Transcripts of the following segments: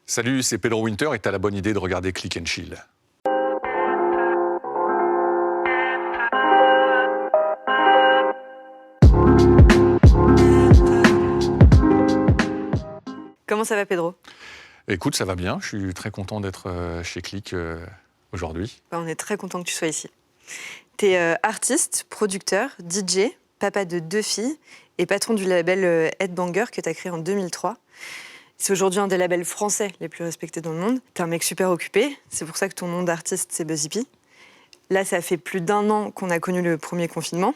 Salut, c'est Pedro Winter et t'as la bonne idée de regarder Click and Chill. Comment ça va, Pedro? Écoute, ça va bien, je suis très content d'être chez Click aujourd'hui. On est très content que tu sois ici. Tu es artiste, producteur, DJ, papa de 2 filles et patron du label Headbanger que tu as créé en 2003. C'est aujourd'hui un des labels français les plus respectés dans le monde. Tu es un mec super occupé, c'est pour ça que ton nom d'artiste, c'est Buzzy P. Là, ça fait plus d'1 an qu'on a connu le premier confinement.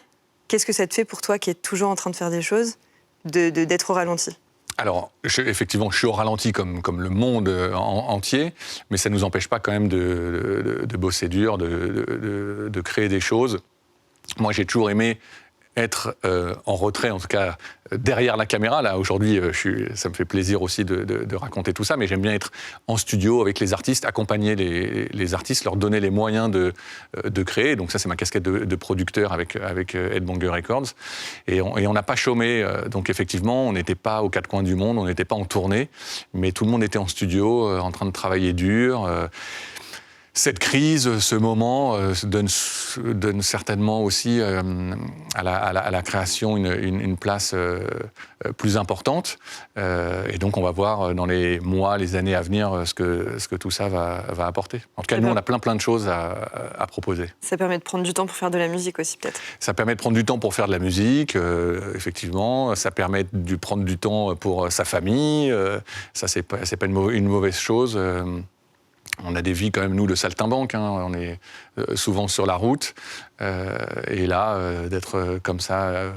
Qu'est-ce que ça te fait pour toi qui es toujours en train de faire des choses, d'être au ralenti? Alors, effectivement, je suis au ralenti comme le monde entier, mais ça ne nous empêche pas quand même de bosser dur, de créer des choses. Moi, j'ai toujours aimé être en retrait, en tout cas derrière la caméra. Là, aujourd'hui, ça me fait plaisir aussi de raconter tout ça, mais j'aime bien être en studio avec les artistes, accompagner les artistes, leur donner les moyens de créer. Donc ça, c'est ma casquette de producteur avec Headbanger Records. Et on n'a pas chômé. Donc effectivement, on n'était pas aux 4 coins du monde, on n'était pas en tournée, mais tout le monde était en studio, en train de travailler dur. Cette crise, ce moment, donne certainement aussi à la création une place plus importante. Et donc, on va voir dans les mois, les années à venir ce que tout ça va apporter. En tout cas, nous, on a plein de choses à proposer. Ça permet de prendre du temps pour faire de la musique aussi, peut-être? Ça permet de prendre du temps pour faire de la musique, effectivement. Ça permet de prendre du temps pour sa famille. Ça, c'est pas une mauvaise chose. On a des vies quand même, nous, de saltimbanques, hein. On est souvent sur la route. Et là, d'être comme ça,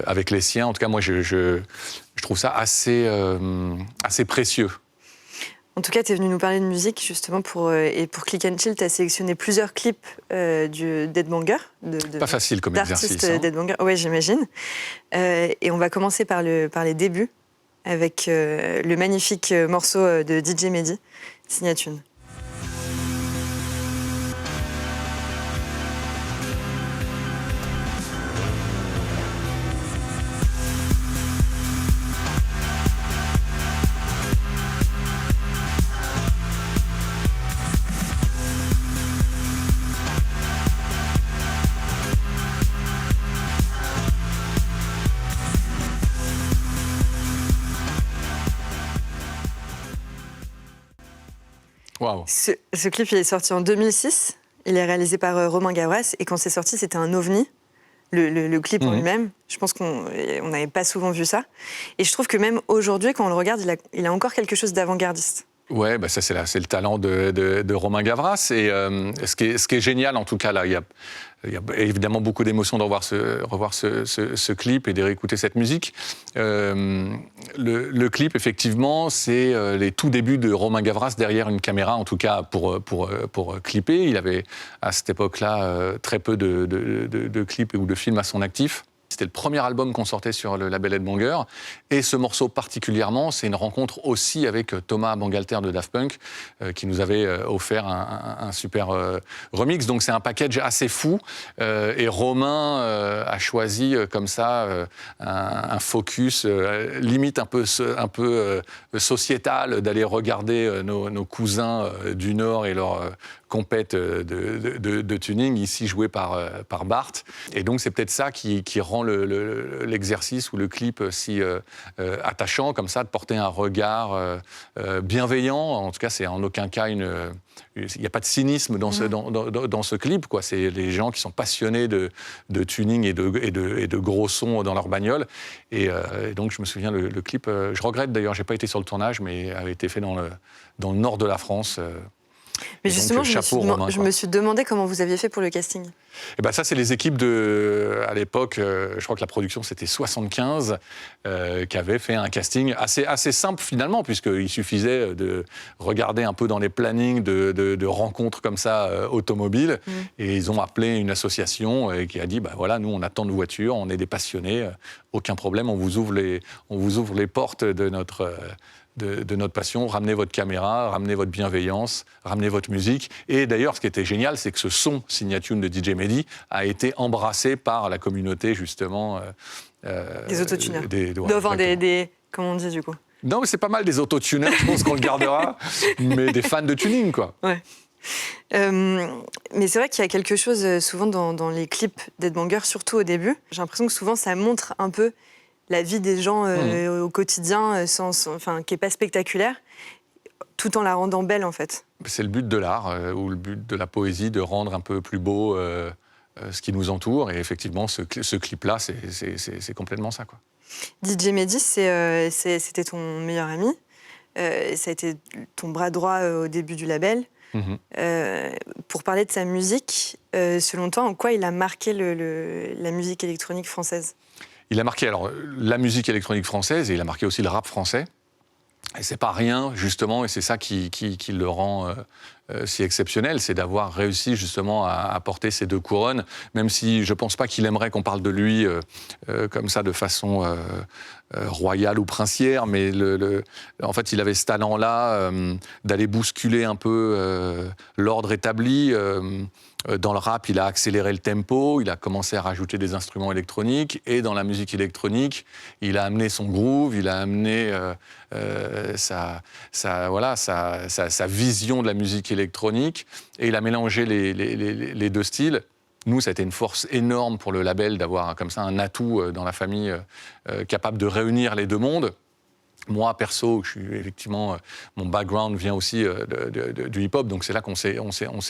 avec les siens, en tout cas, moi, je trouve ça assez précieux. En tout cas, tu es venu nous parler de musique, justement, pour Click and Chill. Tu as sélectionné plusieurs clips d'Headbanger. Pas facile comme exercice. D'artistes d'Headbanger, oui, j'imagine. Et on va commencer par les débuts, avec le magnifique morceau de DJ Mehdi, Signature. Wow. Ce clip, il est sorti en 2006. Il est réalisé par Romain Gavras. Et quand c'est sorti, c'était un ovni. Le clip en lui-même. Je pense qu'on n'avait pas souvent vu ça. Et je trouve que même aujourd'hui, quand on le regarde, il a encore quelque chose d'avant-gardiste. Ouais, bah ça c'est le talent de Romain Gavras. Et ce qui est génial, en tout cas, là, il y a évidemment beaucoup d'émotions de revoir ce clip et de réécouter cette musique. Le clip, effectivement, c'est les tout débuts de Romain Gavras derrière une caméra, en tout cas pour clipper. Il avait à cette époque-là très peu de clips ou de films à son actif. C'était le premier album qu'on sortait sur le label Headbanger. Et ce morceau particulièrement, c'est une rencontre aussi avec Thomas Bangalter de Daft Punk, qui nous avait offert un super remix. Donc c'est un package assez fou. Et Romain a choisi comme ça un focus limite un peu sociétal, d'aller regarder nos cousins du Nord et leur compète de tuning, ici jouée par Bart. Et donc c'est peut-être ça qui rend l'exercice ou le clip si attachant, comme ça, de porter un regard bienveillant. En tout cas, c'est en aucun cas il n'y a pas de cynisme dans ce clip, quoi. C'est les gens qui sont passionnés de tuning et de gros sons dans leur bagnole. Et donc, je me souviens, le clip, je regrette d'ailleurs, j'ai pas été sur le tournage, mais avait été fait dans le nord de la France. Mais justement, donc, je me suis demandé comment vous aviez fait pour le casting. Et ben ça, c'est les équipes à l'époque, je crois que la production, c'était 75, qui avaient fait un casting assez simple, finalement, puisqu'il suffisait de regarder un peu dans les plannings de rencontres comme ça, automobiles. Et ils ont appelé une association qui a dit, bah voilà, nous, on a tant de voitures, on est des passionnés, aucun problème, on vous ouvre les portes de notre passion, ramenez votre caméra, ramenez votre bienveillance, ramenez votre musique. Et d'ailleurs, ce qui était génial, c'est que ce son Signature de DJ Mehdi a été embrassé par la communauté, justement. Des autotuneurs. Comment on dit, du coup? Non, mais c'est pas mal des autotuneurs, je pense qu'on le gardera, mais des fans de tuning, quoi. Ouais. Mais c'est vrai qu'il y a quelque chose souvent dans les clips d'Ed Banger, surtout au début. J'ai l'impression que souvent ça montre un peu la vie des gens au quotidien, qui n'est pas spectaculaire, tout en la rendant belle en fait. C'est le but de l'art, ou le but de la poésie, de rendre un peu plus beau ce qui nous entoure. Et effectivement, ce clip-là, c'est complètement ça, quoi. DJ Mehdi, c'était ton meilleur ami. Ça a été ton bras droit au début du label. Pour parler de sa musique, selon toi, en quoi il a marqué la musique électronique française? Il a marqué alors, la musique électronique française et il a marqué aussi le rap français. Et c'est pas rien, justement, et c'est ça qui le rend si exceptionnel, c'est d'avoir réussi justement à porter ces deux couronnes, même si je pense pas qu'il aimerait qu'on parle de lui comme ça de façon royale ou princière, mais en fait il avait ce talent-là d'aller bousculer un peu l'ordre établi. Dans le rap, il a accéléré le tempo, il a commencé à rajouter des instruments électroniques, et dans la musique électronique, il a amené son groove, il a amené sa vision de la musique électronique, et il a mélangé les deux styles. Nous, ça a été une force énorme pour le label d'avoir comme ça un atout dans la famille capable de réunir les deux mondes. Moi, perso, je suis effectivement, mon background vient aussi du hip-hop, donc c'est là qu'on s'est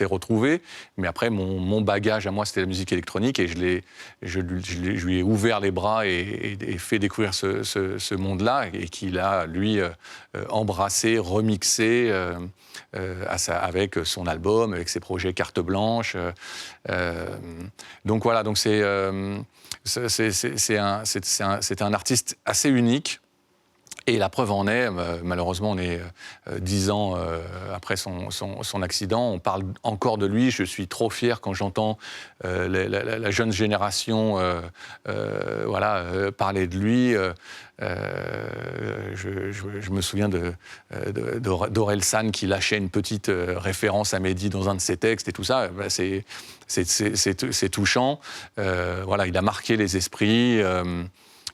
retrouvés. Mais après, mon bagage à moi, c'était la musique électronique, et je lui ai ouvert les bras et fait découvrir ce monde-là, et qu'il a, lui, embrassé, remixé avec son album, avec ses projets carte blanche. Donc voilà, donc c'est un artiste assez unique. Et la preuve en est, malheureusement, on est 10 ans après son accident, on parle encore de lui. Je suis trop fier quand j'entends la jeune génération parler de lui. Je me souviens d'Orelsan qui lâchait une petite référence à Mehdi dans un de ses textes et tout ça. C'est touchant. Il a marqué les esprits.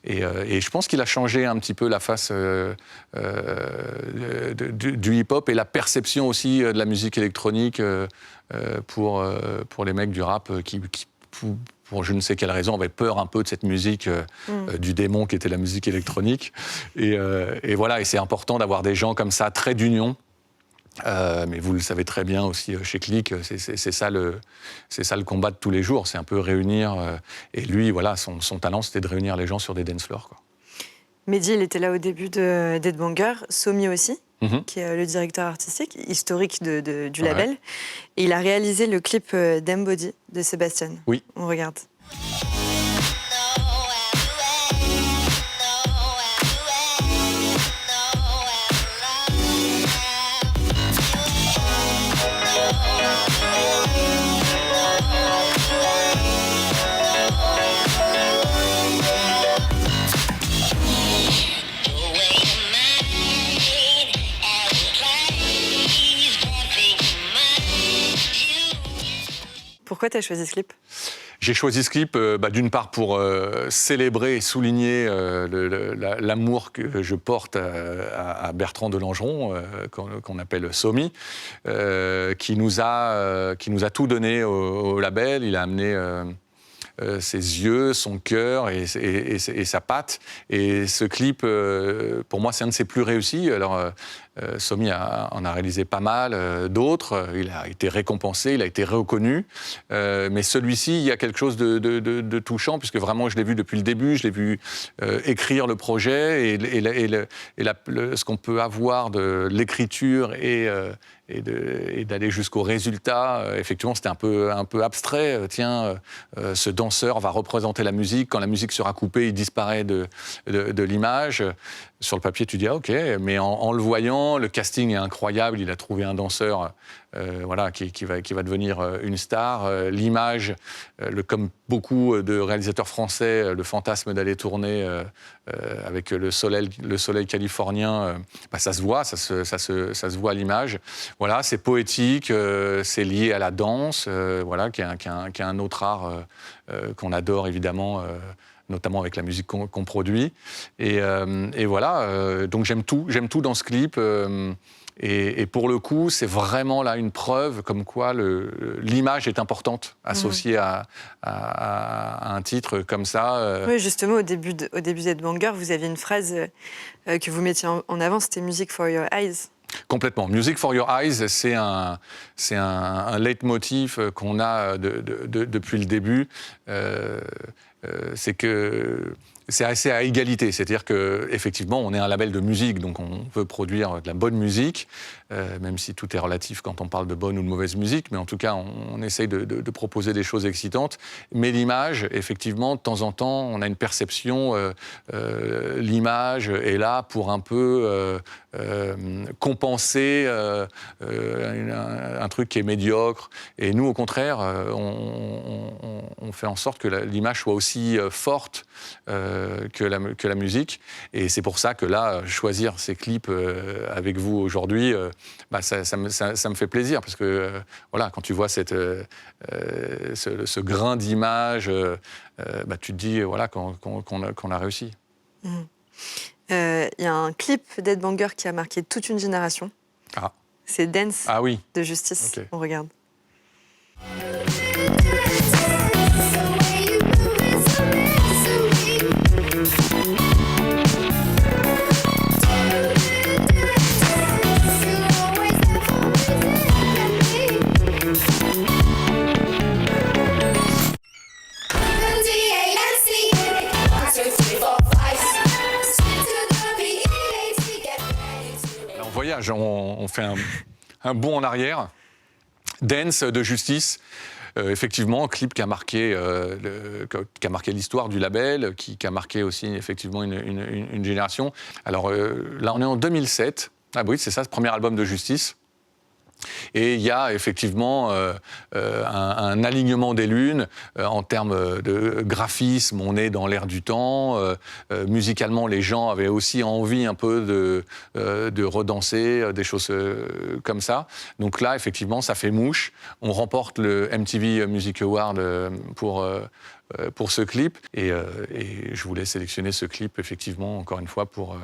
Et je pense qu'il a changé un petit peu la face du hip-hop et la perception aussi de la musique électronique pour les mecs du rap qui pour je ne sais quelle raison, avaient peur un peu de cette musique du démon qui était la musique électronique. Et voilà, et c'est important d'avoir des gens comme ça, très d'union. Mais vous le savez très bien aussi chez Click, c'est ça le combat de tous les jours, c'est un peu réunir. Et lui, voilà, son talent, c'était de réunir les gens sur des dance floors, quoi. Mehdi, il était là au début d'Ed Banger, Somi aussi, qui est le directeur artistique, historique du label. Et il a réalisé le clip d'Embody de Sébastien. Oui. On regarde. Pourquoi tu as choisi ce clip ? J'ai choisi ce clip d'une part pour célébrer et souligner l'amour que je porte à Bertrand de Langeron, qu'on appelle Somi, qui nous a tout donné au label. Il a amené ses yeux, son cœur et sa patte. Et ce clip, pour moi, c'est un de ses plus réussis. Alors, Somi en a réalisé pas mal, d'autres. Il a été récompensé, il a été reconnu. Mais celui-ci, il y a quelque chose de touchant, puisque vraiment, je l'ai vu depuis le début. Je l'ai vu écrire le projet et ce qu'on peut avoir de l'écriture et d'aller jusqu'au résultat. Effectivement, c'était un peu abstrait. Tiens, ce danseur va représenter la musique. Quand la musique sera coupée, il disparaît de l'image. Sur le papier, tu dis, ah, OK, mais en le voyant, le casting est incroyable. Il a trouvé un danseur qui va devenir une star. L'image, comme beaucoup de réalisateurs français, le fantasme d'aller tourner avec le soleil californien, ça se voit, ça se voit à l'image. Voilà, c'est poétique, c'est lié à la danse, qui est un autre art qu'on adore évidemment notamment avec la musique qu'on produit. Et voilà, donc j'aime tout dans ce clip. Et pour le coup, c'est vraiment là une preuve comme quoi l'image est importante associée à un titre comme ça. Oui, justement, au début d'Headbanger, vous aviez une phrase que vous mettiez en avant, c'était « Music for your eyes ». Complètement. Music for your eyes, c'est un leitmotiv qu'on a depuis le début. C'est que c'est assez à égalité, c'est-à-dire qu'effectivement, on est un label de musique, donc on veut produire de la bonne musique, même si tout est relatif quand on parle de bonne ou de mauvaise musique, mais en tout cas, on essaye de proposer des choses excitantes. Mais l'image, effectivement, de temps en temps, on a une perception, l'image est là pour un peu compenser un truc qui est médiocre. Et nous, au contraire, on fait en sorte que l'image soit aussi forte que la musique. Et c'est pour ça que là, choisir ces clips avec vous aujourd'hui, ça me fait plaisir. Parce que voilà, quand tu vois ce grain d'image, tu te dis voilà, qu'on a réussi. Il y a un clip d'Headbanger qui a marqué toute une génération. Ah. C'est Dance oui. de Justice. Okay. On regarde. Voyage, on fait un bond en arrière. Dance de Justice, effectivement, clip qui a marqué l'histoire du label, qui a marqué aussi effectivement une génération. Alors là, on est en 2007. Ah oui, c'est ça, ce premier album de Justice. Et il y a effectivement un alignement des lunes en termes de graphisme. On est dans l'air du temps. Musicalement, les gens avaient aussi envie un peu de redanser, des choses comme ça. Donc là, effectivement, ça fait mouche. On remporte le MTV Music Award pour ce clip. Et je voulais sélectionner ce clip, effectivement, encore une fois, pour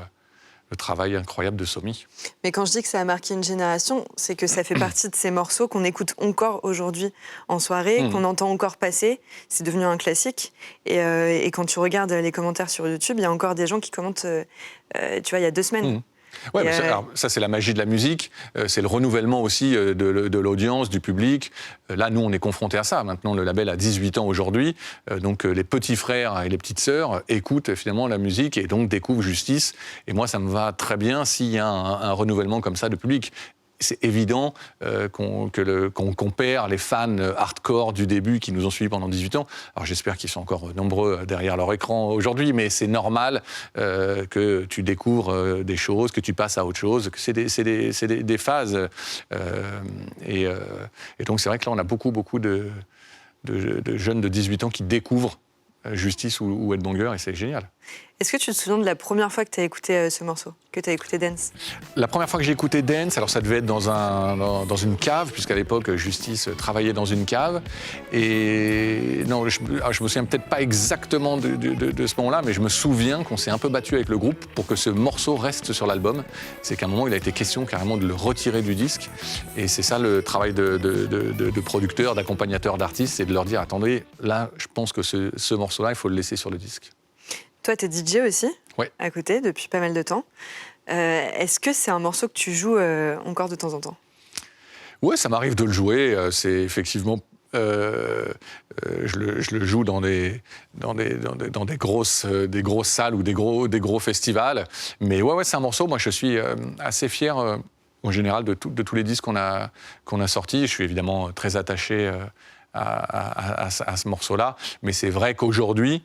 le travail incroyable de Somi. Mais quand je dis que ça a marqué une génération, c'est que ça fait partie de ces morceaux qu'on écoute encore aujourd'hui en soirée, qu'on entend encore passer. C'est devenu un classique. Et quand tu regardes les commentaires sur YouTube, il y a encore des gens qui commentent, tu vois, il y a 2 semaines. Ouais, ça, c'est la magie de la musique, c'est le renouvellement aussi de l'audience, du public. Là, nous, on est confrontés à ça. Maintenant, le label a 18 ans aujourd'hui, donc les petits frères et les petites sœurs écoutent finalement la musique et donc découvrent Justice. Et moi, ça me va très bien s'il y a un renouvellement comme ça de public. C'est évident qu'on perd les fans hardcore du début qui nous ont suivis pendant 18 ans. Alors j'espère qu'ils sont encore nombreux derrière leur écran aujourd'hui, mais c'est normal que tu découvres des choses, que tu passes à autre chose, que c'est des phases. Et donc c'est vrai que là, on a beaucoup de jeunes de 18 ans qui découvrent Justice ou Headbanger, et c'est génial. Est-ce que tu te souviens de la première fois que tu as écouté ce morceau, que tu as écouté Dance ? La première fois que j'ai écouté Dance, alors ça devait être dans une cave, puisqu'à l'époque, Justice travaillait dans une cave. Et non, je me souviens peut-être pas exactement de ce moment-là, mais je me souviens qu'on s'est un peu battu avec le groupe pour que ce morceau reste sur l'album. C'est qu'à un moment, il a été question carrément de le retirer du disque. Et c'est ça le travail de producteur, d'accompagnateur d'artistes, c'est de leur dire, attendez, là, je pense que ce morceau-là, il faut le laisser sur le disque. Toi, tu es DJ aussi, à côté, depuis pas mal de temps. Est-ce que c'est un morceau que tu joues encore de temps en temps ? Oui, ça m'arrive de le jouer. C'est effectivement... je le joue dans des grosses salles ou des gros festivals. Mais ouais, c'est un morceau, moi je suis assez fier en général de tous les disques qu'on a sortis. Je suis évidemment très attaché à ce morceau-là. Mais c'est vrai qu'aujourd'hui,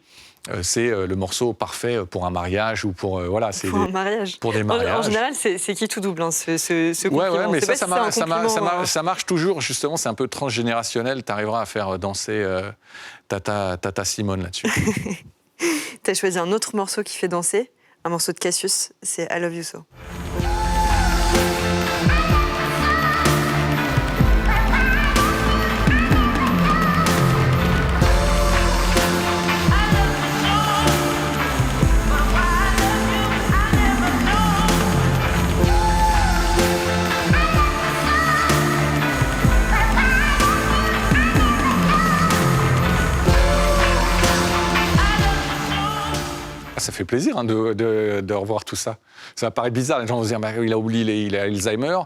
c'est le morceau parfait pour un mariage ou pour voilà, c'est un mariage. Pour des mariages. En général, c'est qui tout double, hein, ce compliment. Ouais, mais ça marche toujours. Justement, c'est un peu transgénérationnel. Tu arriveras à faire danser Tata Simone là-dessus. Tu as choisi un autre morceau qui fait danser, un morceau de Cassius, c'est I Love You So. ça fait plaisir de revoir tout ça. Ça va paraître bizarre, les gens vont se dire bah, il a oublié, il a Alzheimer,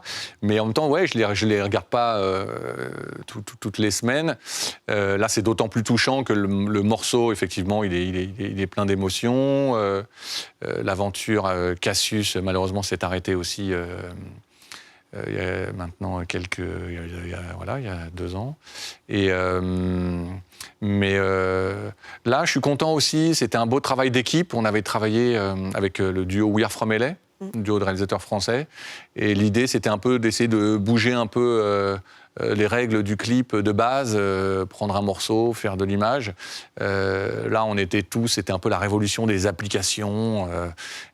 mais en même temps, ouais, je les regarde pas toutes les semaines. Là, c'est d'autant plus touchant que le morceau, effectivement, il est plein d'émotions. L'aventure Cassius, malheureusement, s'est arrêtée aussi. Il y a maintenant il y a 2 ans. Mais là, je suis content aussi. C'était un beau travail d'équipe. On avait travaillé avec le duo We Are From LA, duo de réalisateurs français. Et l'idée, c'était un peu d'essayer de bouger un peu les règles du clip de base, prendre un morceau, faire de l'image. Là, c'était un peu la révolution des applications.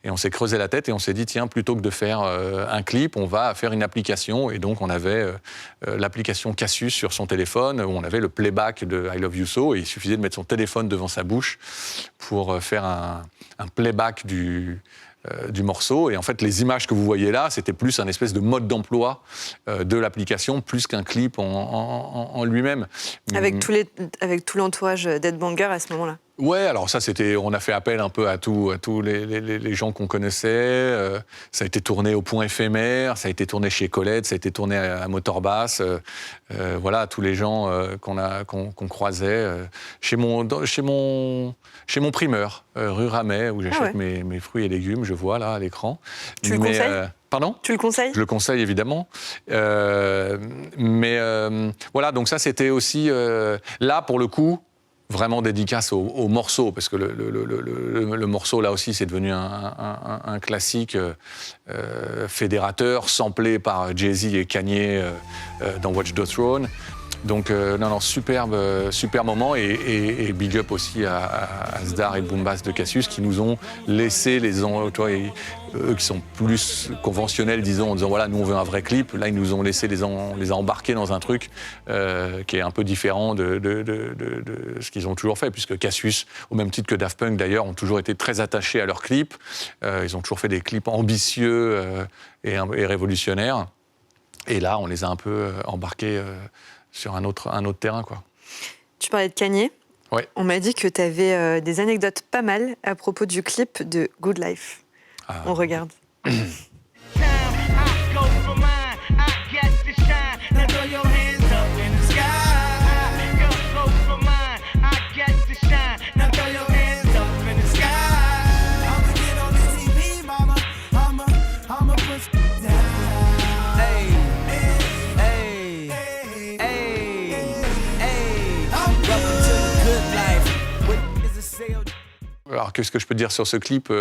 Et on s'est creusé la tête et on s'est dit, tiens, plutôt que de faire un clip, on va faire une application. Et donc, on avait l'application Cassius sur son téléphone, où on avait le playback de I Love You So. Et il suffisait de mettre son téléphone devant sa bouche pour faire un playback du morceau. Et en fait, les images que vous voyez là, c'était plus un espèce de mode d'emploi de l'application, plus qu'un clip en lui-même. Avec tout l'entourage d'Ed Banger à ce moment-là. Ouais, alors ça, on a fait appel un peu à tous les gens qu'on connaissait. Ça a été tourné au Point Éphémère, ça a été tourné chez Colette, ça a été tourné à Motorbass. Voilà, tous les gens qu'on croisait. Chez mon primeur, rue Ramet, où j'achète mes fruits et légumes, je vois là à l'écran. Tu le conseilles ? Pardon ? Tu le conseilles ? Je le conseille, évidemment. Voilà, donc ça, c'était aussi... là, pour le coup, vraiment dédicace au morceau, parce que le morceau, là aussi, c'est devenu un classique fédérateur, samplé par Jay-Z et Kanye dans Watch the Throne. Donc, superbe moment, et big up aussi à Zdar et Boombas de Cassius qui nous ont laissé eux qui sont plus conventionnels, disons, en disant voilà, nous on veut un vrai clip. Là, ils nous ont laissé les a embarqués dans un truc qui est un peu différent de ce qu'ils ont toujours fait, puisque Cassius, au même titre que Daft Punk d'ailleurs, ont toujours été très attachés à leurs clips. Ils ont toujours fait des clips ambitieux et révolutionnaires. Et là, on les a un peu embarqués sur un autre terrain, quoi. Tu parlais de Kanye. Ouais. On m'a dit que tu avais des anecdotes pas mal à propos du clip de Good Life. On regarde. Alors, qu'est-ce que je peux dire sur ce clip ?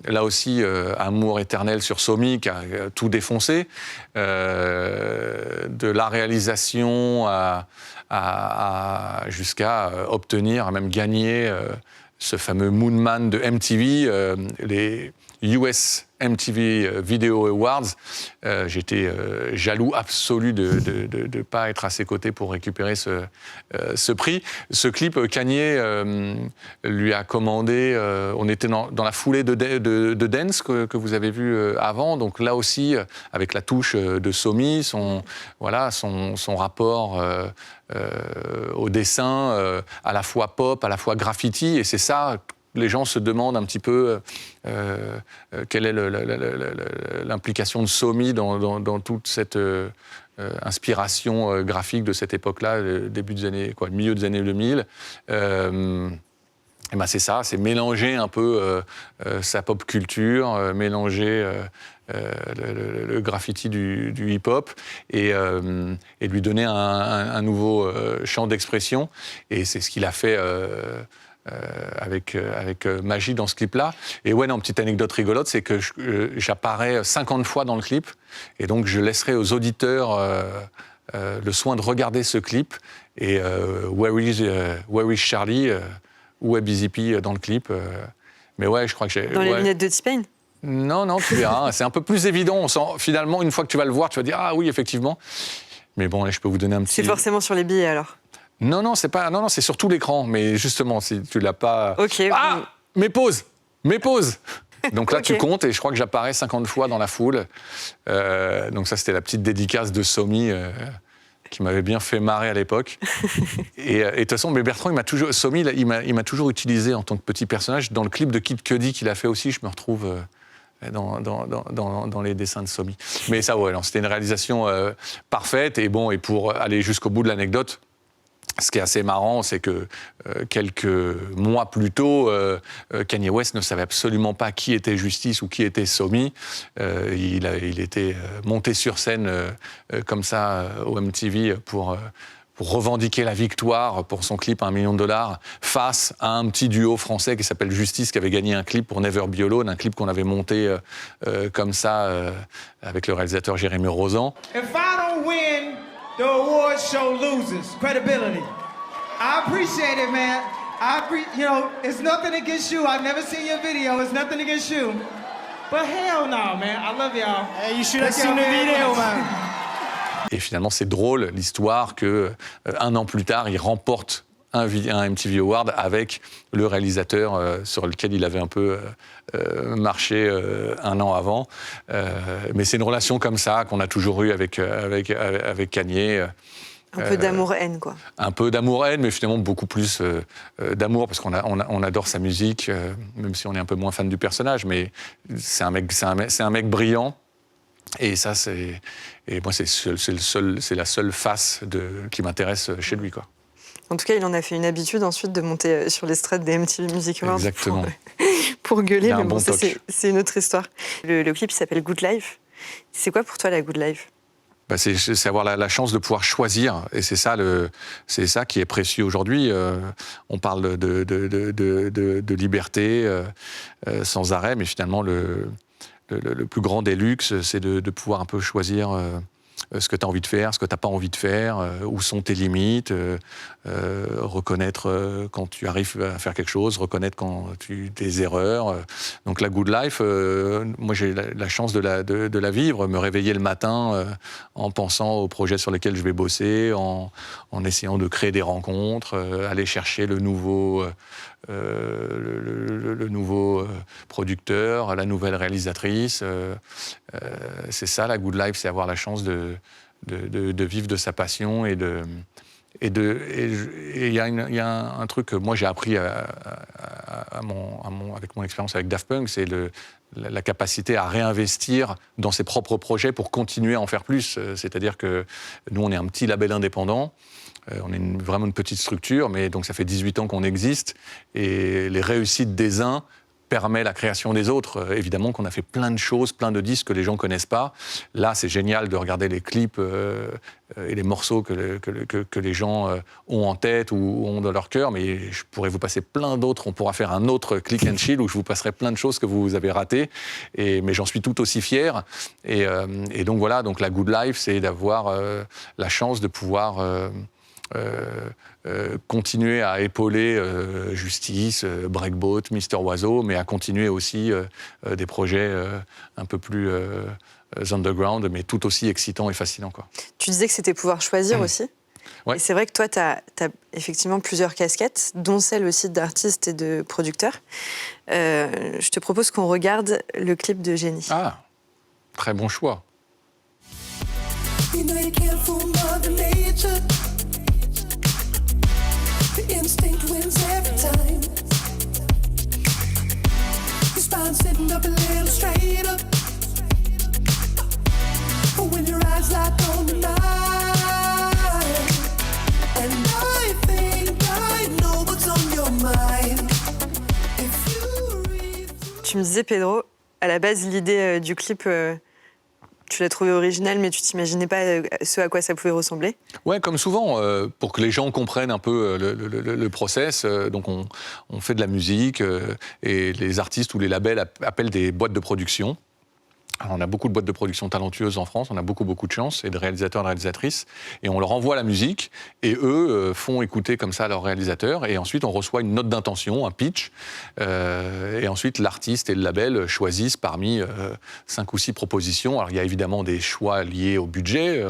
Là aussi, amour éternel sur Somi, qui a tout défoncé. De la réalisation jusqu'à obtenir, à même gagner ce fameux Moonman de MTV, les US MTV Video Awards. J'étais jaloux absolu de ne pas être à ses côtés pour récupérer ce prix. Ce clip, Kanye lui a commandé, on était dans la foulée de Dance que vous avez vu avant, donc là aussi, avec la touche de Somi, son rapport au dessin, à la fois pop, à la fois graffiti, et c'est ça. Les gens se demandent un petit peu quelle est l'implication de Somi dans toute cette inspiration graphique de cette époque-là, milieu des années 2000. Et ben c'est ça, c'est mélanger un peu sa pop culture, mélanger le graffiti du hip-hop et lui donner un nouveau champ d'expression. Et c'est ce qu'il a fait avec magie dans ce clip-là. Et ouais, non, petite anecdote rigolote, c'est que j'apparais 50 fois dans le clip, et donc je laisserai aux auditeurs le soin de regarder ce clip, et Where is Charlie, où est Busy P dans le clip. Mais ouais, je crois que j'ai... Dans les lunettes de T-Pain ? Non, tu verras, c'est un peu plus évident. On sent, finalement, une fois que tu vas le voir, tu vas dire « Ah oui, effectivement ». Mais bon, là, je peux vous donner un petit... C'est forcément sur les billets, alors ? Non, c'est sur tout l'écran. Mais justement, si tu l'as pas... Ok. Ah, mes pauses. Donc là, tu comptes, et je crois que j'apparais 50 fois dans la foule. Donc ça, c'était la petite dédicace de Somi qui m'avait bien fait marrer à l'époque. Et de toute façon, mais Bertrand, Somi, il m'a toujours utilisé en tant que petit personnage. Dans le clip de Kid Cudi qu'il a fait aussi, je me retrouve dans les dessins de Somi. Mais ça, ouais, c'était une réalisation parfaite. Et bon, et pour aller jusqu'au bout de l'anecdote, ce qui est assez marrant, c'est que quelques mois plus tôt, Kanye West ne savait absolument pas qui était Justice ou qui était Somi. Il était monté sur scène comme ça au MTV pour revendiquer la victoire pour son clip $1 million face à un petit duo français qui s'appelle Justice, qui avait gagné un clip pour Never Be Alone, un clip qu'on avait monté comme ça avec le réalisateur Jérémy Rosan. If I don't win, the award show loses credibility. I appreciate it, man. You know, it's nothing against you. I've never seen your video. It's nothing against you. But hell no, man. I love y'all. Hey, you should have seen the video, man. Et finalement, c'est drôle l'histoire que un an plus tard, il remporte un MTV Award avec le réalisateur sur lequel il avait un peu marché un an avant. Mais c'est une relation comme ça qu'on a toujours eue avec Kanye. Un peu d'amour-haine, quoi. Un peu d'amour-haine, mais finalement beaucoup plus d'amour, parce qu'on adore sa musique, même si on est un peu moins fan du personnage. Mais c'est un mec brillant. Et ça, moi, c'est la seule face qui m'intéresse chez lui, quoi. En tout cas, il en a fait une habitude ensuite de monter sur l'estrade des MTV Music Awards. Exactement. Pour gueuler, mais bon, ça, c'est une autre histoire. Le clip s'appelle Good Life. C'est quoi pour toi la Good Life ? C'est avoir la chance de pouvoir choisir, et c'est ça qui est précieux aujourd'hui. On parle de liberté sans arrêt, mais finalement le plus grand des luxes, c'est de pouvoir un peu choisir ce que tu as envie de faire, ce que tu n'as pas envie de faire, où sont tes limites, reconnaître quand tu arrives à faire quelque chose, reconnaître tes erreurs. Donc la good life, moi j'ai la chance de la vivre, me réveiller le matin en pensant aux projets sur lesquels je vais bosser, en essayant de créer des rencontres, aller chercher le nouveau producteur, la nouvelle réalisatrice. C'est ça la good life, c'est avoir la chance de vivre de sa passion et il y a un truc que moi j'ai appris avec mon expérience avec Daft Punk, c'est la capacité à réinvestir dans ses propres projets pour continuer à en faire plus. C'est-à-dire que nous, on est un petit label indépendant. On est vraiment une petite structure, mais donc ça fait 18 ans qu'on existe. Et les réussites des uns permettent la création des autres. Évidemment qu'on a fait plein de choses, plein de disques que les gens ne connaissent pas. Là, c'est génial de regarder les clips et les morceaux que les gens ont en tête ou ont dans leur cœur. Mais je pourrais vous passer plein d'autres. On pourra faire un autre Click and Chill où je vous passerai plein de choses que vous avez ratées. Mais j'en suis tout aussi fier. Et donc voilà, donc la good life, c'est d'avoir la chance de pouvoir continuer à épauler Justice, Breakboat, Mister Oiseau, mais à continuer aussi des projets un peu plus underground, mais tout aussi excitants et fascinants, quoi. Tu disais que c'était pouvoir choisir aussi. Ouais. Et c'est vrai que toi, tu as effectivement plusieurs casquettes, dont celle aussi d'artiste et de producteur. Je te propose qu'on regarde le clip de Génie. Ah, très bon choix. Instinct wins every time. Your spine sitting up a little straighter. When your eyes lock on mine, and I think I know what's on your mind. Tu me disais, Pedro, à la base, l'idée du clip, tu l'as trouvé original, mais tu t'imaginais pas ce à quoi ça pouvait ressembler. Ouais, comme souvent, pour que les gens comprennent un peu le process. Donc on fait de la musique et les artistes ou les labels appellent des boîtes de production. Alors on a beaucoup de boîtes de production talentueuses en France, on a beaucoup de chance, et de réalisateurs et de réalisatrices, et on leur envoie la musique, et eux font écouter comme ça à leurs réalisateurs, et ensuite on reçoit une note d'intention, un pitch, et ensuite l'artiste et le label choisissent parmi 5 ou 6 propositions. Alors il y a évidemment des choix liés au budget,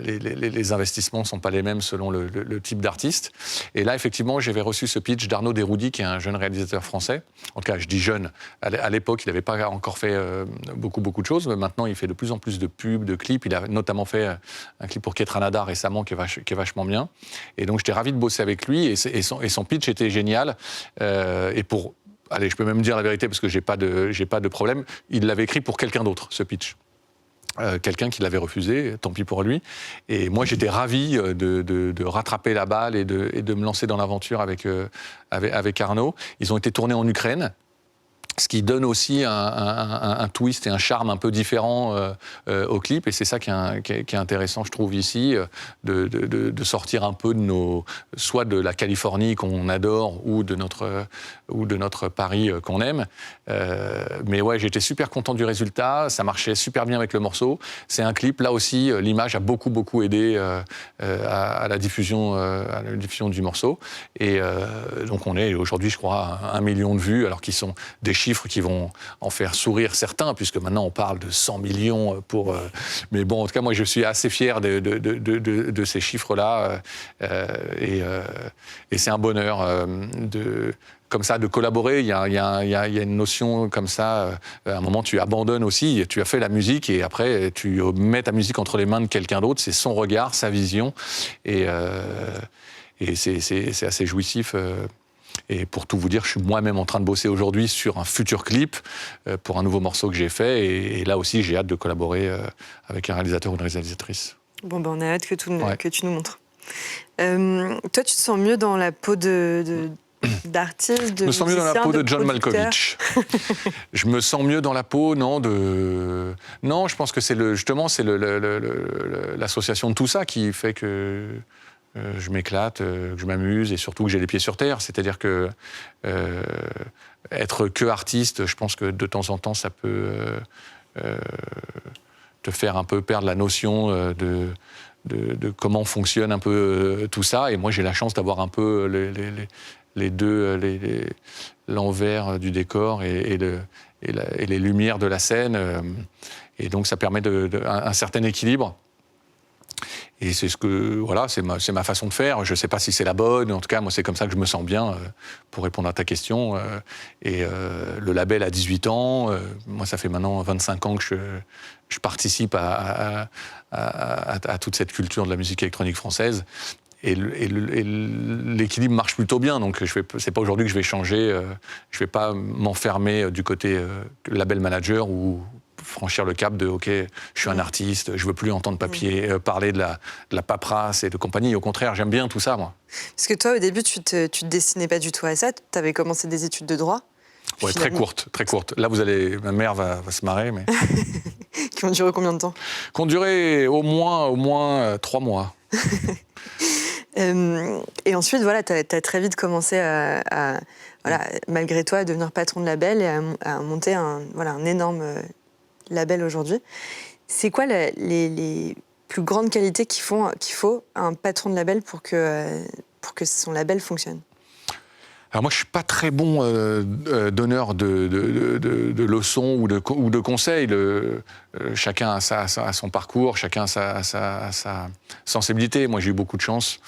les investissements ne sont pas les mêmes selon le type d'artiste, et là effectivement j'avais reçu ce pitch d'Arnaud Desroudy, qui est un jeune réalisateur français. En tout cas je dis jeune, à l'époque il n'avait pas encore fait beaucoup beaucoup de choses. Maintenant, il fait de plus en plus de pubs, de clips. Il a notamment fait un clip pour Ketranada récemment qui est vachement bien. Et donc, j'étais ravi de bosser avec lui. Et son pitch était génial. Allez, je peux même dire la vérité parce que j'ai pas de problème. Il l'avait écrit pour quelqu'un d'autre, ce pitch. Quelqu'un qui l'avait refusé, tant pis pour lui. Et moi, j'étais ravi de rattraper la balle et de me lancer dans l'aventure avec Arnaud. Ils ont été tournés en Ukraine, ce qui donne aussi un twist et un charme un peu différent au clip. Et c'est ça qui est intéressant, je trouve, ici, de sortir un peu soit de la Californie qu'on adore ou de notre Paris qu'on aime. Mais ouais, j'étais super content du résultat. Ça marchait super bien avec le morceau. C'est un clip, là aussi, l'image a beaucoup aidé à la diffusion du morceau. Et donc on est aujourd'hui, je crois, à 1 million de vues, alors qu'ils sont des chiffres qui vont en faire sourire certains, puisque maintenant on parle de 100 millions pour... mais bon, en tout cas, moi, je suis assez fier de ces chiffres-là. Et c'est un bonheur comme ça, de collaborer. Il y a une notion comme ça. À un moment, tu abandonnes aussi. Tu as fait la musique et après, tu mets ta musique entre les mains de quelqu'un d'autre. C'est son regard, sa vision. Et c'est assez jouissif. Et pour tout vous dire, je suis moi-même en train de bosser aujourd'hui sur un futur clip pour un nouveau morceau que j'ai fait. Et là aussi, j'ai hâte de collaborer avec un réalisateur ou une réalisatrice. Bon, ben, on a hâte que tu nous montres. Toi, tu te sens mieux dans la peau d'artiste, de musicien, je me sens mieux dans la peau de John producteur. Malkovich. Je me sens mieux dans la peau, non, je pense que c'est l'association de tout ça qui fait que je m'éclate, que je m'amuse et surtout que j'ai les pieds sur terre. C'est-à-dire que être que artiste, je pense que de temps en temps, ça peut te faire un peu perdre la notion de comment fonctionne un peu tout ça. Et moi, j'ai la chance d'avoir un peu les deux, l'envers du décor et les lumières de la scène. Et donc, ça permet un certain équilibre. Et c'est c'est ma façon de faire. Je ne sais pas si c'est la bonne. En tout cas, moi, c'est comme ça que je me sens bien, pour répondre à ta question. Le label a 18 ans. Moi, ça fait maintenant 25 ans que je participe à toute cette culture de la musique électronique française. Et l'équilibre marche plutôt bien, donc c'est pas aujourd'hui que je vais changer. Je vais pas m'enfermer du côté label manager ou franchir le cap de OK, je suis un artiste, je veux plus entendre parler de la paperasse et de compagnie. Au contraire, j'aime bien tout ça, moi. Parce que toi, au début, tu te destinais pas du tout à ça. Tu avais commencé des études de droit. Ouais, finalement... très courte. Là, ma mère va se marrer, mais qui ont duré combien de temps? Qui ont duré au moins 3 mois. Et ensuite, voilà, tu as très vite commencé malgré toi, à devenir patron de label et à monter un énorme label aujourd'hui. C'est quoi les plus grandes qualités qu'il faut à un patron de label pour que son label fonctionne? Alors moi, je suis pas très bon donneur de leçons ou de conseils. Chacun a son parcours, chacun a sa sensibilité. Moi, j'ai eu beaucoup de chance.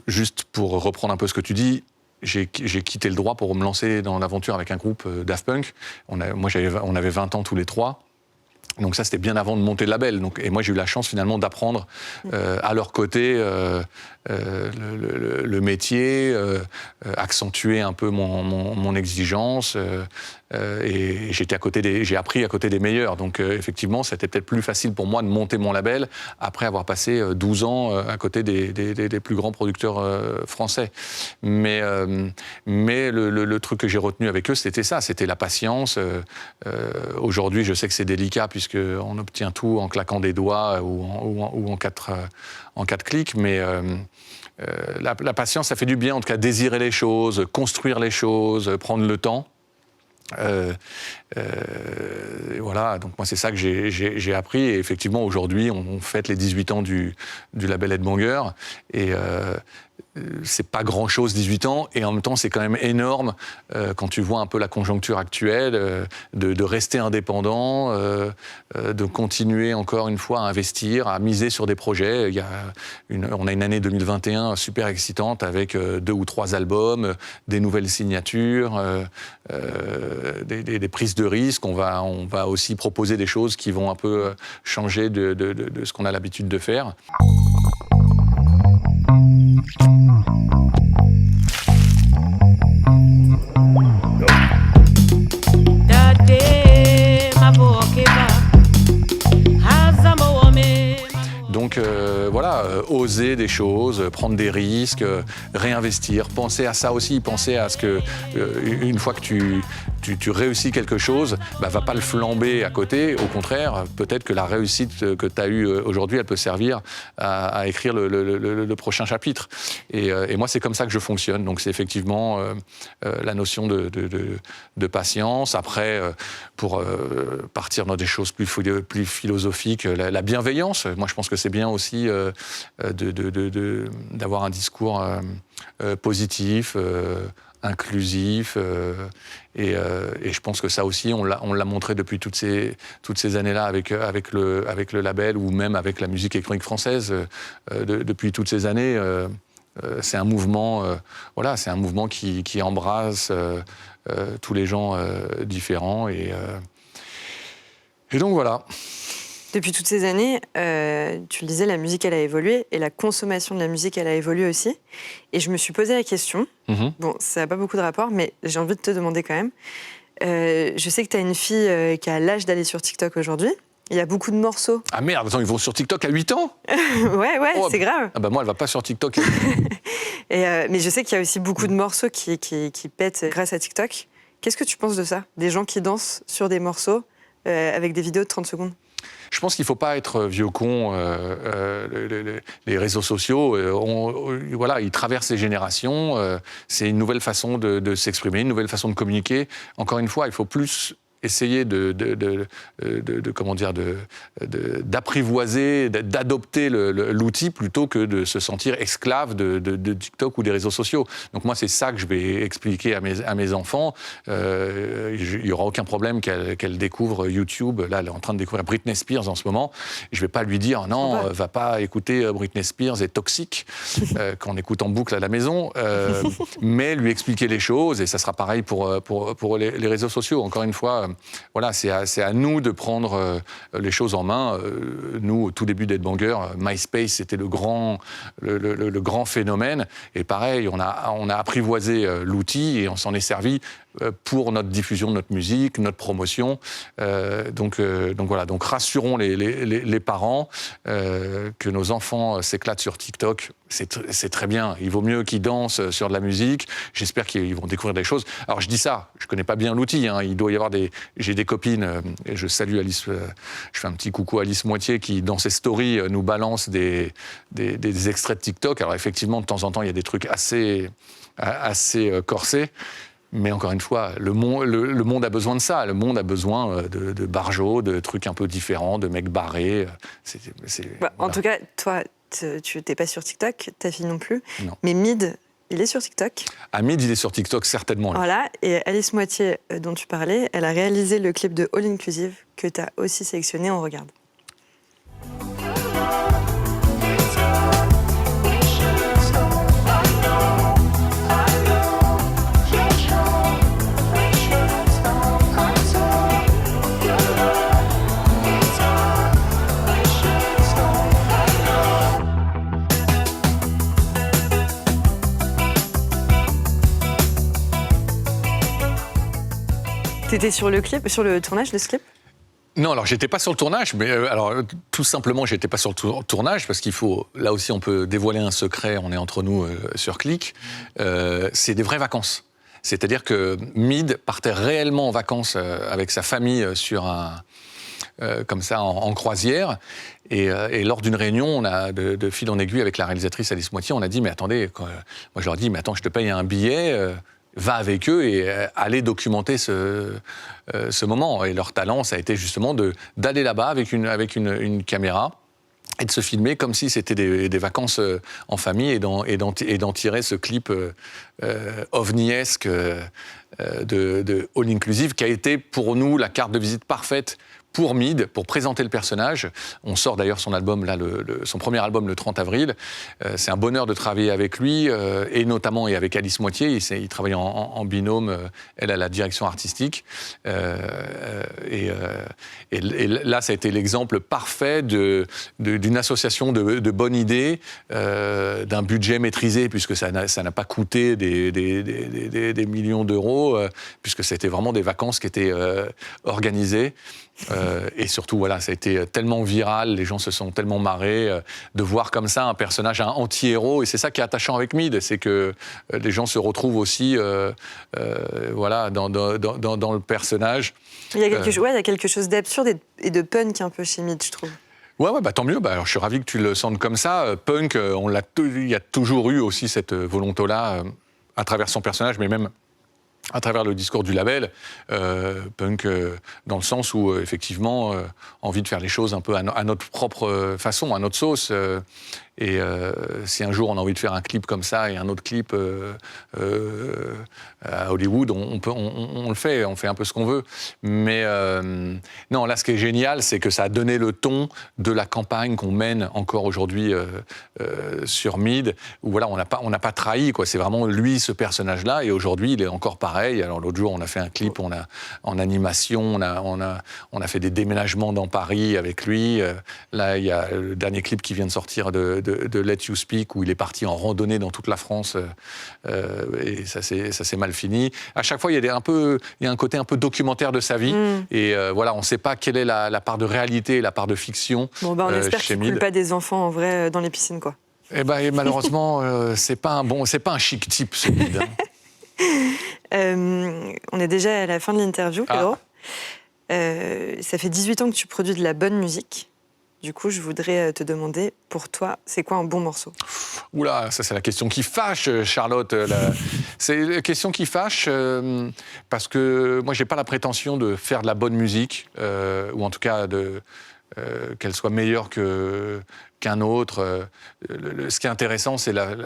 Juste pour reprendre un peu ce que tu dis, j'ai quitté le droit pour me lancer dans l'aventure avec un groupe Daft Punk. On avait 20 ans tous les trois. Donc ça, c'était bien avant de monter le label. Et moi, j'ai eu la chance finalement d'apprendre à leur côté le métier, accentuer un peu mon exigence. Et j'ai appris à côté des meilleurs. Donc effectivement, c'était peut-être plus facile pour moi de monter mon label après avoir passé 12 ans à côté des plus grands producteurs français. Mais le truc que j'ai retenu avec eux, c'était ça, c'était la patience. Aujourd'hui, je sais que c'est délicat puisqu'on obtient tout en claquant des doigts ou en 4 clics, mais la patience, ça fait du bien, en tout cas, désirer les choses, construire les choses, prendre le temps. Voilà, donc moi c'est ça que j'ai appris et effectivement aujourd'hui on fête les 18 ans du label Headbanger et c'est pas grand-chose, 18 ans, et en même temps, c'est quand même énorme quand tu vois un peu la conjoncture actuelle, de rester indépendant, de continuer encore une fois à investir, à miser sur des projets. On a une année 2021 super excitante avec 2 ou 3 albums, des nouvelles signatures, des prises de risques. On va aussi proposer des choses qui vont un peu changer de ce qu'on a l'habitude de faire. Donc voilà, oser des choses, prendre des risques, réinvestir, penser à ça aussi, penser à ce que une fois que tu réussis quelque chose, va pas le flamber à côté. Au contraire, peut-être que la réussite que tu as eue aujourd'hui, elle peut servir à écrire le prochain chapitre. Et moi, c'est comme ça que je fonctionne. Donc c'est effectivement la notion de patience. Après, pour partir dans des choses plus philosophiques, la bienveillance. Moi, je pense que c'est bien aussi d'avoir un discours positif, inclusif, et je pense que ça aussi, on l'a montré depuis toutes ces années-là avec le label ou même avec la musique électronique française depuis toutes ces années. C'est un mouvement, c'est un mouvement qui embrasse tous les gens différents, et donc voilà. Depuis toutes ces années, tu le disais, la musique, elle a évolué, et la consommation de la musique, elle a évolué aussi. Et je me suis posé la question, bon, ça n'a pas beaucoup de rapport, mais j'ai envie de te demander quand même. Je sais que tu as une fille qui a l'âge d'aller sur TikTok aujourd'hui. Il y a beaucoup de morceaux. Ah merde, attends, ils vont sur TikTok à 8 ans? Ouais, c'est grave. Ah moi, elle va pas sur TikTok. Mais je sais qu'il y a aussi beaucoup de morceaux qui pètent grâce à TikTok. Qu'est-ce que tu penses de ça? Des gens qui dansent sur des morceaux avec des vidéos de 30 secondes? Je pense qu'il ne faut pas être vieux con. Les réseaux sociaux, ils traversent les générations. C'est une nouvelle façon de s'exprimer, une nouvelle façon de communiquer. Encore une fois, il faut plus essayer d'apprivoiser, d'adopter l'outil plutôt que de se sentir esclave de TikTok ou des réseaux sociaux. Donc moi, c'est ça que je vais expliquer à mes enfants. Il n'y aura aucun problème qu'elle découvre YouTube. Là, elle est en train de découvrir Britney Spears en ce moment. Je ne vais pas lui dire, non, va pas écouter Britney Spears et Toxic, qu'on écoute en boucle à la maison, mais lui expliquer les choses, et ça sera pareil pour les réseaux sociaux. Encore une fois, c'est à nous de prendre les choses en main. Nous, au tout début d'Headbanger, MySpace, c'était le grand phénomène. Et pareil, on a apprivoisé l'outil et on s'en est servi pour notre diffusion de notre musique, notre promotion. Donc rassurons les parents que nos enfants s'éclatent sur TikTok. C'est très bien. Il vaut mieux qu'ils dansent sur de la musique. J'espère qu'ils vont découvrir des choses. Alors je dis ça, je connais pas bien l'outil. Il doit y avoir j'ai des copines, et je salue Alice, je fais un petit coucou à Alice Moitié qui, dans ses stories, nous balance des extraits de TikTok. Alors effectivement, de temps en temps, il y a des trucs assez corsés. Mais encore une fois, le monde a besoin de ça. Le monde a besoin de barjots, de trucs un peu différents, de mecs barrés. En tout cas, toi, tu n'es pas sur TikTok, ta fille non plus. Non. Mais Mid, il est sur TikTok. Ah, Mid, il est sur TikTok, certainement. Là. Voilà, et Alice Moitié, dont tu parlais, elle a réalisé le clip de All Inclusive, que tu as aussi sélectionné. On regarde. T'étais sur le tournage de ce clip? Non, alors j'étais pas sur le tournage, mais tout simplement j'étais pas sur le tournage parce qu'il faut, là aussi on peut dévoiler un secret, on est entre nous sur Click, c'est des vraies vacances. C'est-à-dire que Mid partait réellement en vacances avec sa famille sur comme ça en croisière, et lors d'une réunion, on a de fil en aiguille avec la réalisatrice Alice Moitié, on a dit mais attendez, moi je leur dis mais attends, je te paye un billet. Va avec eux et aller documenter ce moment. Et leur talent, ça a été justement d'aller là-bas avec une caméra et de se filmer comme si c'était des vacances en famille et d'en tirer ce clip ovniesque de All Inclusive qui a été pour nous la carte de visite parfaite pour Mid, pour présenter le personnage. On sort d'ailleurs son album, là, son premier album le 30 avril. C'est un bonheur de travailler avec lui, et notamment avec Alice Moitié. Il travaille en binôme, elle a la direction artistique. Et là, ça a été l'exemple parfait d'une association de bonnes idées, d'un budget maîtrisé, puisque ça n'a pas coûté des millions d'euros, puisque c'était vraiment des vacances qui étaient organisées. Et surtout, voilà, ça a été tellement viral, les gens se sont tellement marrés de voir comme ça un personnage, un anti-héros. Et c'est ça qui est attachant avec Mid, c'est que les gens se retrouvent aussi voilà, dans le personnage. Il y a quelque chose d'absurde et de punk un peu chez Mid, je trouve. Ouais, bah, tant mieux. Bah, alors, je suis ravi que tu le sentes comme ça. Punk, il y a toujours eu aussi cette volonté-là à travers son personnage, mais même à travers le discours du label, punk dans le sens où, effectivement, envie de faire les choses un peu à notre propre façon, à notre sauce. Et si un jour on a envie de faire un clip comme ça et un autre clip à Hollywood, on le fait, on fait un peu ce qu'on veut. Mais non, là, ce qui est génial, c'est que ça a donné le ton de la campagne qu'on mène encore aujourd'hui sur Mid, où voilà, on n'a pas trahi, quoi. C'est vraiment lui, ce personnage-là, et aujourd'hui, il est encore pareil. Alors l'autre jour, on a fait un clip, en animation, on a fait des déménagements dans Paris avec lui. Là, il y a le dernier clip qui vient de sortir de Let You Speak, où il est parti en randonnée dans toute la France, et ça s'est mal fini. À chaque fois, il y a un côté un peu documentaire de sa vie, et voilà, on ne sait pas quelle est la part de réalité et la part de fiction. Bon, on espère qu'il ne coule pas des enfants en vrai dans les piscines, quoi. Et malheureusement, c'est pas un chic type, ce Mid. On est déjà à la fin de l'interview, Pedro. Ça fait 18 ans que tu produis de la bonne musique. Du coup, je voudrais te demander, pour toi, c'est quoi un bon morceau ? Oula, ça c'est la question qui fâche, Charlotte. C'est la question qui fâche parce que moi, j'ai pas la prétention de faire de la bonne musique, ou en tout cas qu'elle soit meilleure qu'un autre. Ce qui est intéressant, c'est la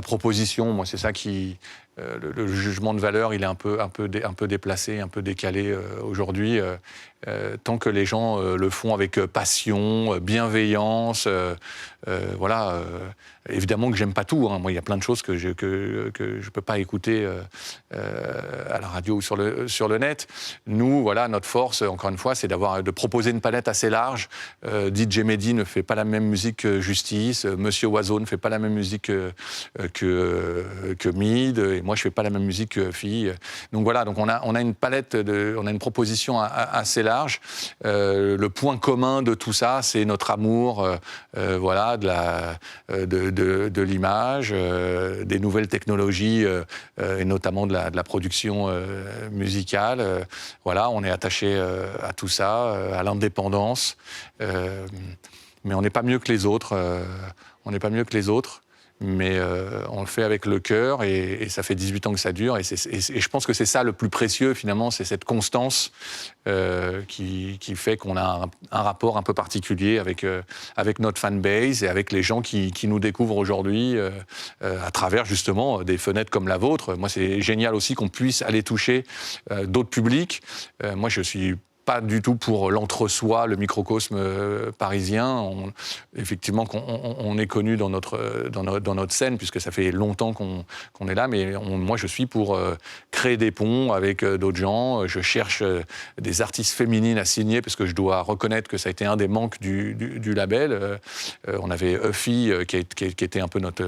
proposition. Moi, c'est ça qui... le jugement de valeur, il est un peu déplacé, un peu décalé aujourd'hui. Tant que les gens le font avec passion, bienveillance, voilà. Évidemment que j'aime pas tout. Moi, il y a plein de choses que je peux pas écouter à la radio ou sur le net. Nous, voilà, notre force, encore une fois, c'est de proposer une palette assez large. DJ Mehdi ne fait pas la même musique que Justice. Monsieur Oiseau ne fait pas la même musique que Mid. Et moi, je fais pas la même musique que Fille. Donc voilà, on a une palette, on a une proposition assez large. Le point commun de tout ça, c'est notre amour, voilà, de l'image, des nouvelles technologies, et notamment de la production musicale. Voilà, on est attaché à tout ça, à l'indépendance. Mais on n'est pas mieux que les autres. Mais on le fait avec le cœur et ça fait 18 ans que ça dure et je pense que c'est ça le plus précieux finalement, c'est cette constance qui fait qu'on a un rapport un peu particulier avec notre fanbase et avec les gens qui nous découvrent aujourd'hui à travers justement des fenêtres comme la vôtre. Moi, c'est génial aussi qu'on puisse aller toucher d'autres publics. Moi, je suis pas du tout pour l'entre-soi, le microcosme parisien. Effectivement, on est connu dans notre scène, puisque ça fait longtemps qu'on est là, mais moi, je suis pour créer des ponts avec d'autres gens. Je cherche des artistes féminines à signer, parce que je dois reconnaître que ça a été un des manques du label. On avait Uffy, qui était un peu notre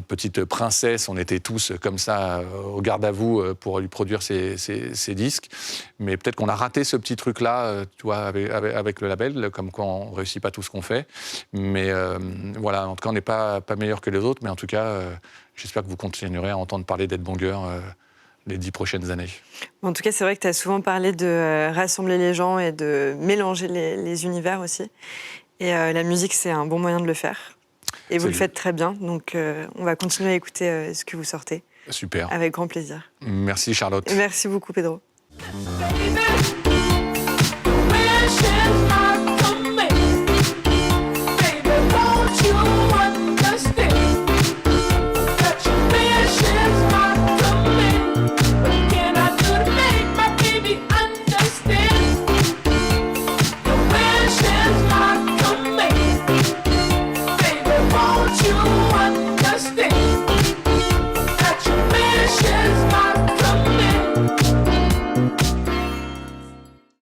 petite princesse. On était tous comme ça au garde à vous pour lui produire ses disques. Mais peut-être qu'on a raté ce petit truc-là, tu vois, avec le label, comme quoi on ne réussit pas tout ce qu'on fait. Mais voilà, en tout cas, on n'est pas meilleur que les autres. Mais en tout cas, j'espère que vous continuerez à entendre parler d'Ed Banger les 10 prochaines années. En tout cas, c'est vrai que tu as souvent parlé de rassembler les gens et de mélanger les univers aussi. Et la musique, c'est un bon moyen de le faire. Et vous le faites très bien, donc on va continuer à écouter ce que vous sortez. Super. Avec grand plaisir. Merci Charlotte. Et merci beaucoup Pedro. Baby,